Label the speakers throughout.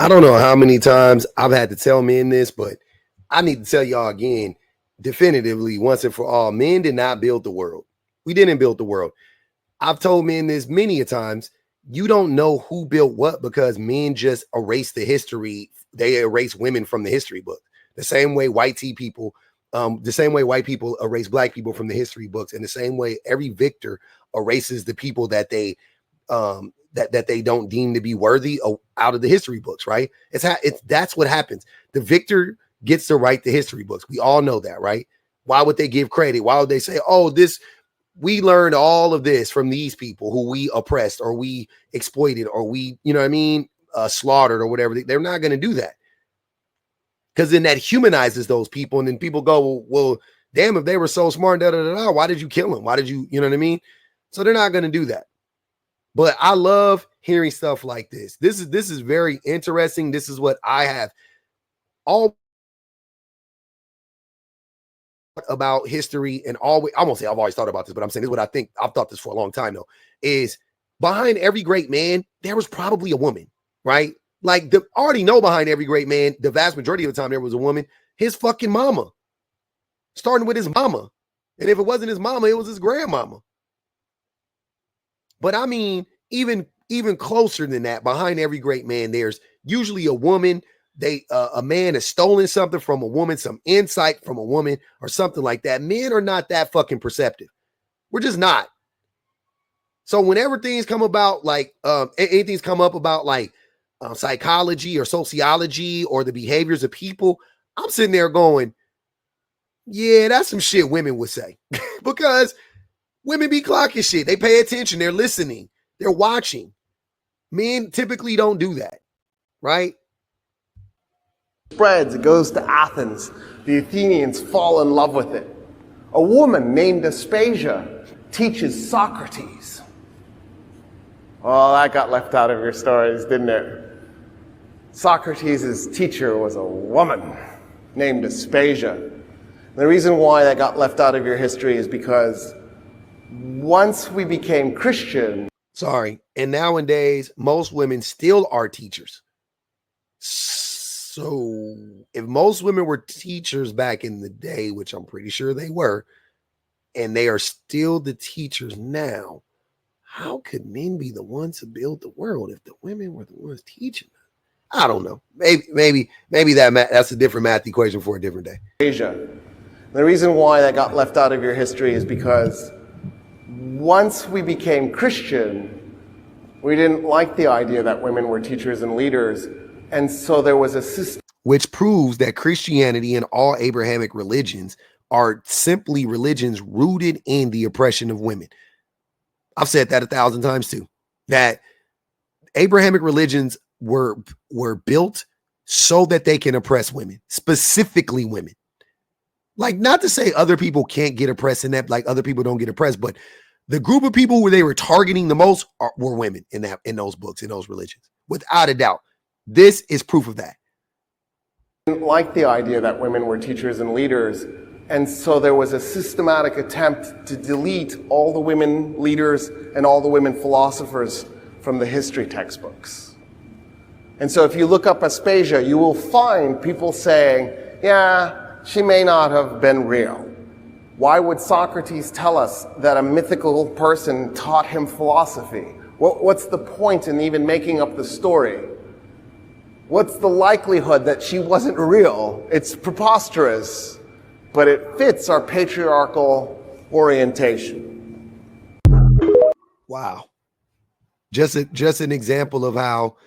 Speaker 1: I don't know how many times I've had to tell men this, but I need to tell y'all again, definitively, once and for all, men did not build the world. We didn't build the world. I've told men this many a times. You don't know who built what because men just erase the history. They erase women from the history book. The same way white people erase black people from the history books. And the same way every victor erases the people that they that they don't deem to be worthy out of the history books, right? That's what happens. The victor gets to write the history books. We all know that, right? Why would they give credit? Why would they say, oh, we learned all of this from these people who we oppressed or we exploited or we, you know what I mean, slaughtered or whatever? They're not going to do that. Because then that humanizes those people. And then people go, well, damn, if they were so smart, why did you kill them? Why did you know what I mean? So they're not going to do that. But I love hearing stuff like this. This is very interesting. This is what I have all about history and always, I won't say I've always thought about this, but I'm saying this is what I think. I've thought this for a long time though, is behind every great man, there was probably a woman, right? Like already know behind every great man, the vast majority of the time there was a woman, his fucking mama, starting with his mama. And if it wasn't his mama, it was his grandmama. But I mean, even closer than that, behind every great man, there's usually a woman. A man has stolen something from a woman, some insight from a woman or something like that. Men are not that fucking perceptive. We're just not. So whenever things come about, like anything's come up about like psychology or sociology or the behaviors of people, I'm sitting there going, yeah, that's some shit women would say. Because women be clocking shit. They pay attention. They're listening. They're watching. Men typically don't do that, right?
Speaker 2: Spreads, it goes to Athens. The Athenians fall in love with it. A woman named Aspasia teaches Socrates. Oh, that got left out of your stories, didn't it? Socrates' teacher was a woman named Aspasia. The reason why that got left out of your history is because once we became Christian.
Speaker 1: And nowadays, most women still are teachers. So if most women were teachers back in the day, which I'm pretty sure they were, and they are still the teachers now, how could men be the ones to build the world if the women were the ones teaching them? I don't know. Maybe that's a different math equation for a different day.
Speaker 2: Asia. The reason why that got left out of your history is because once we became Christian, we didn't like the idea that women were teachers and leaders. And so there was a system.
Speaker 1: Which proves that Christianity and all Abrahamic religions are simply religions rooted in the oppression of women. I've said that 1,000 times too, that Abrahamic religions were built so that they can oppress women, specifically women. Like, not to say other people can't get oppressed in that, like other people don't get oppressed, but the group of people where they were targeting the most were women in those books, in those religions, without a doubt. This is proof of that.
Speaker 2: Didn't like the idea that women were teachers and leaders, and so there was a systematic attempt to delete all the women leaders and all the women philosophers from the history textbooks. And so if you look up Aspasia, you will find people saying, yeah, she may not have been real. Why would Socrates tell us that a mythical person taught him philosophy? What's the point in even making up the story? What's the likelihood that she wasn't real? It's preposterous, but it fits our patriarchal orientation.
Speaker 1: Wow. Just an example of how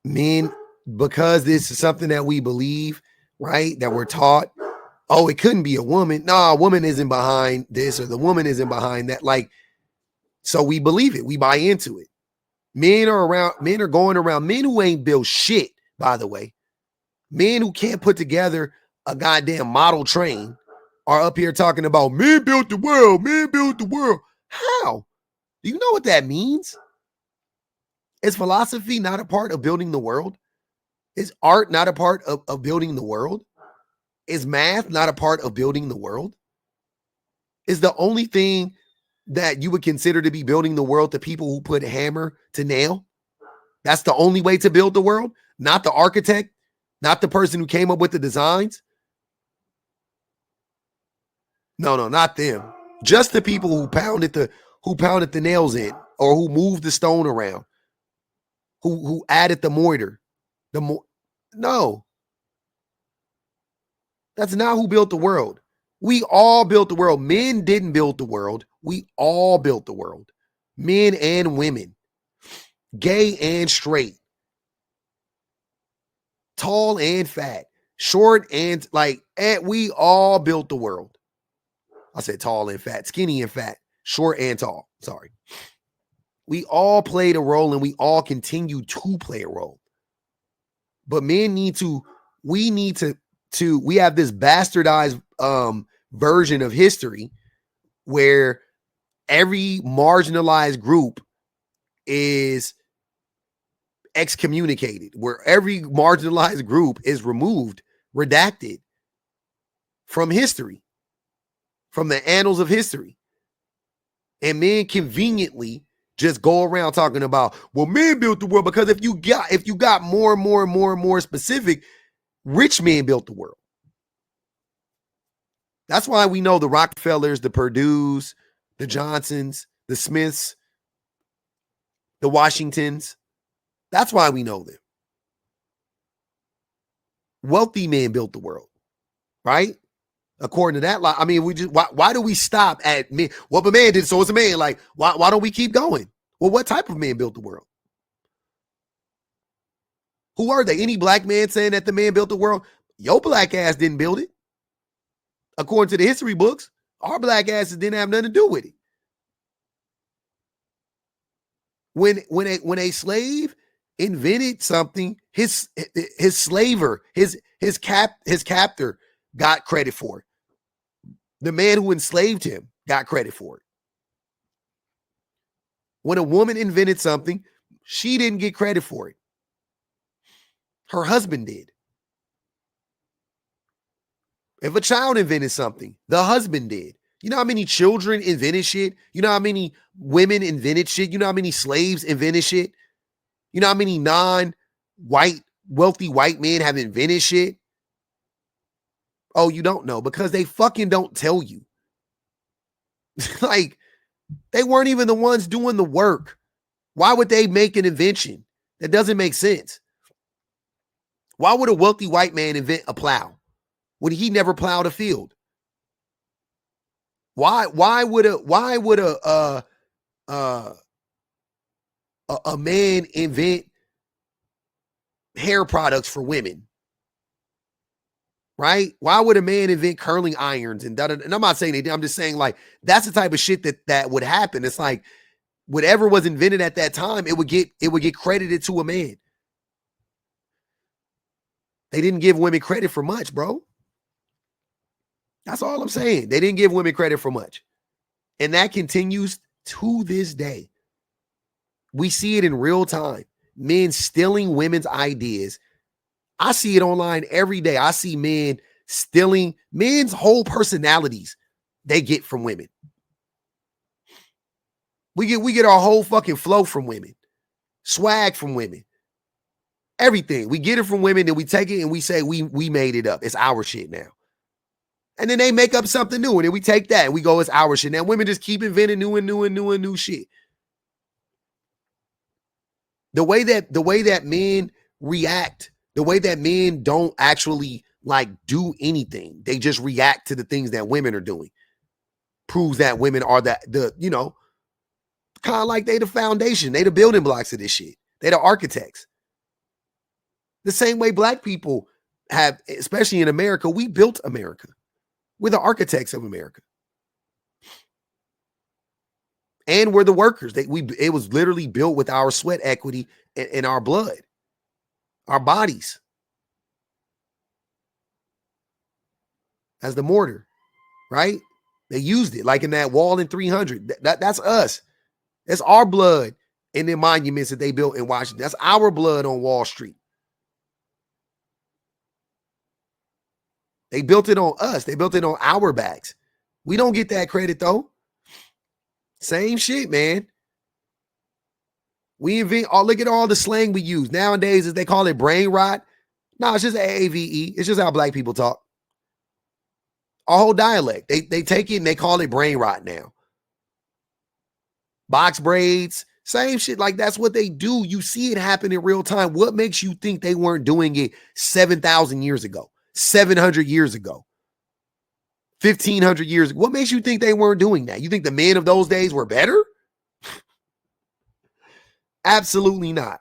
Speaker 1: men, because this is something that we believe, right, that we're taught, oh, it couldn't be a woman. No, a woman isn't behind this or the woman isn't behind that. Like, so we believe it. We buy into it. Men are going around, men who ain't built shit, by the way. Men who can't put together a goddamn model train are up here talking about men built the world, men built the world. How? Do you know what that means? Is philosophy not a part of building the world? Is art not a part of building the world? Is math not a part of building the world? Is the only thing that you would consider to be building the world the people who put hammer to nail? That's the only way to build the world? Not the architect, not the person who came up with the designs. No, not them. Just the people who pounded the nails in, or who moved the stone around, who added the mortar. No. That's not who built the world. We all built the world. Men didn't build the world. We all built the world. Men and women. Gay and straight. Tall and fat. Short and we all built the world. I said tall and fat. Skinny and fat. Short and tall. Sorry. We all played a role, and we all continue to play a role. But we have this bastardized version of history where every marginalized group is excommunicated, where every marginalized group is removed, redacted from history, from the annals of history. And men conveniently just go around talking about, well, men built the world, because if you got more and more specific, rich men built the world. That's why we know the Rockefellers, the Purdues, the Johnsons, the Smiths, the Washingtons. That's why we know them. Wealthy men built the world, right? According to that, I mean, why do we stop at men? Well, a man did, so it's a man. Like, why don't we keep going? Well, what type of man built the world? Who are they? Any black man saying that the man built the world? Your black ass didn't build it. According to the history books, our black asses didn't have nothing to do with it. When a slave invented something, his slaver, his captor got credit for it. The man who enslaved him got credit for it. When a woman invented something, she didn't get credit for it. Her husband did. If a child invented something, the husband did. You know how many children invented shit? You know how many women invented shit? You know how many slaves invented shit? You know how many non-white, wealthy white men have invented shit? Oh, you don't know, because they fucking don't tell you. Like, they weren't even the ones doing the work. Why would they make an invention? That doesn't make sense. Why would a wealthy white man invent a plow when he never plowed a field? Why would a man invent hair products for women? Right? Why would a man invent curling irons and da-da-da? And I'm not saying they did. I'm just saying, like, that's the type of shit that would happen. It's like whatever was invented at that time, it would get credited to a man. They didn't give women credit for much, bro. That's all I'm saying. They didn't give women credit for much. And that continues to this day. We see it in real time. Men stealing women's ideas. I see it online every day. I see men stealing men's whole personalities they get from women. We get our whole fucking flow from women. Swag from women. Everything. We get it from women, then we take it and we say we made it up. It's our shit now. And then they make up something new, and then we take that and we go, it's our shit. Now women just keep inventing new shit. The way that men react, the way that men don't actually like do anything, they just react to the things that women are doing, proves that women are the kind of like they the foundation, they the building blocks of this shit. They the architects. The same way black people have, especially in America, we built America. We're the architects of America. And we're the workers. It was literally built with our sweat equity and our blood, our bodies, as the mortar, right? They used it like in that wall in 300. That's us. That's our blood in the monuments that they built in Washington. That's our blood on Wall Street. They built it on us. They built it on our backs. We don't get that credit though. Same shit, man. We invent, oh, look at all the slang we use. Nowadays, as they call it brain rot. No, it's just AAVE. It's just how black people talk. Our whole dialect. They take it and they call it brain rot now. Box braids, same shit. Like, that's what they do. You see it happen in real time. What makes you think they weren't doing it 7,000 years ago, 700 years ago, 1,500 years ago? What makes you think they weren't doing that? You think the men of those days were better? Absolutely not.